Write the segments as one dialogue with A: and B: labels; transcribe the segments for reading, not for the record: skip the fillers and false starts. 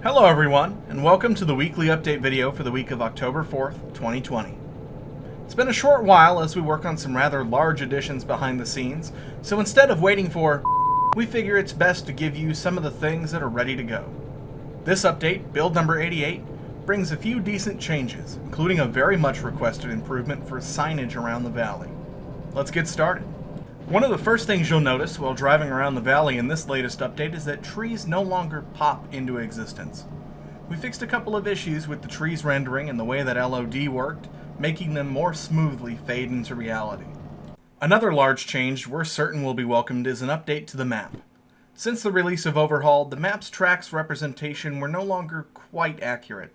A: Hello everyone, and welcome to the weekly update video for the week of October 4th, 2020. It's been a short while as we work on some rather large additions behind the scenes, so instead of waiting for we figure it's best to give you some of the things that are ready to go. This update, build number 88, brings a few decent changes, including a very much requested improvement for signage around the valley. Let's get started. One of the first things you'll notice while driving around the valley in this latest update is that trees no longer pop into existence. We fixed a couple of issues with the trees rendering and the way that LOD worked, making them more smoothly fade into reality. Another large change we're certain will be welcomed is an update to the map. Since the release of Overhauled, the map's tracks representation were no longer quite accurate.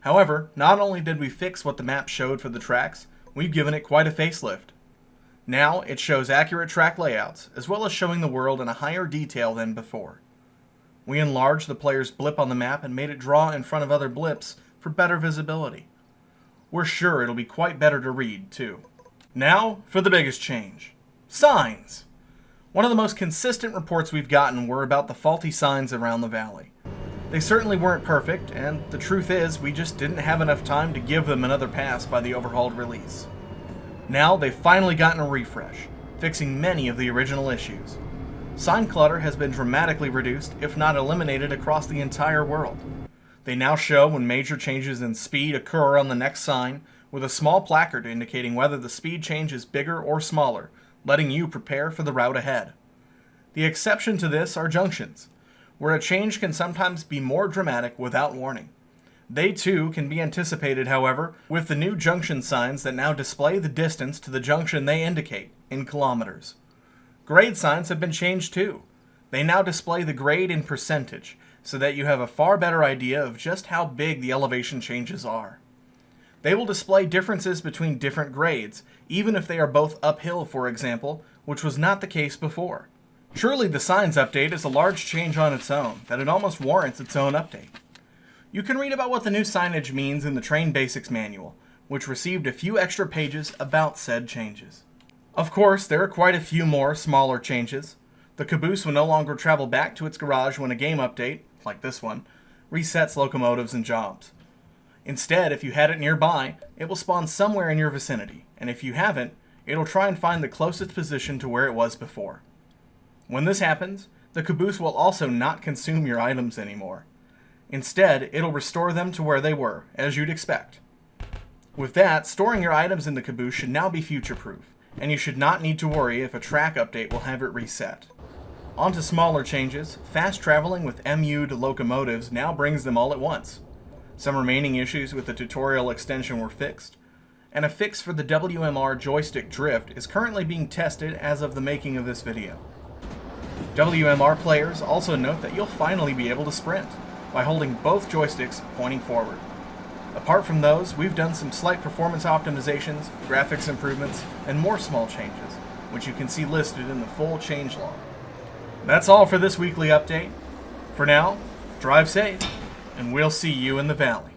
A: However, not only did we fix what the map showed for the tracks, we've given it quite a facelift. Now, it shows accurate track layouts, as well as showing the world in a higher detail than before. We enlarged the player's blip on the map and made it draw in front of other blips for better visibility. We're sure it'll be quite better to read, too. Now, for the biggest change. Signs! One of the most consistent reports we've gotten were about the faulty signs around the valley. They certainly weren't perfect, and the truth is, we just didn't have enough time to give them another pass by the Overhauled release. Now they've finally gotten a refresh, fixing many of the original issues. Sign clutter has been dramatically reduced, if not eliminated, across the entire world. They now show when major changes in speed occur on the next sign, with a small placard indicating whether the speed change is bigger or smaller, letting you prepare for the route ahead. The exception to this are junctions, where a change can sometimes be more dramatic without warning. They too can be anticipated, however, with the new junction signs that now display the distance to the junction they indicate, in kilometers. Grade signs have been changed too. They now display the grade in percentage, so that you have a far better idea of just how big the elevation changes are. They will display differences between different grades, even if they are both uphill, for example, which was not the case before. Truly, the signs update is a large change on its own, that it almost warrants its own update. You can read about what the new signage means in the Train Basics manual, which received a few extra pages about said changes. Of course, there are quite a few more smaller changes. The caboose will no longer travel back to its garage when a game update, like this one, resets locomotives and jobs. Instead, if you had it nearby, it will spawn somewhere in your vicinity, and if you haven't, it'll try and find the closest position to where it was before. When this happens, the caboose will also not consume your items anymore. Instead, it'll restore them to where they were, as you'd expect. With that, storing your items in the caboose should now be future-proof, and you should not need to worry if a track update will have it reset. On to smaller changes, fast traveling with MU'd locomotives now brings them all at once. Some remaining issues with the tutorial extension were fixed, and a fix for the WMR joystick drift is currently being tested as of the making of this video. WMR players also note that you'll finally be able to sprint by holding both joysticks pointing forward. Apart from those, we've done some slight performance optimizations, graphics improvements, and more small changes, which you can see listed in the full changelog. That's all for this weekly update. For now, drive safe, and we'll see you in the valley.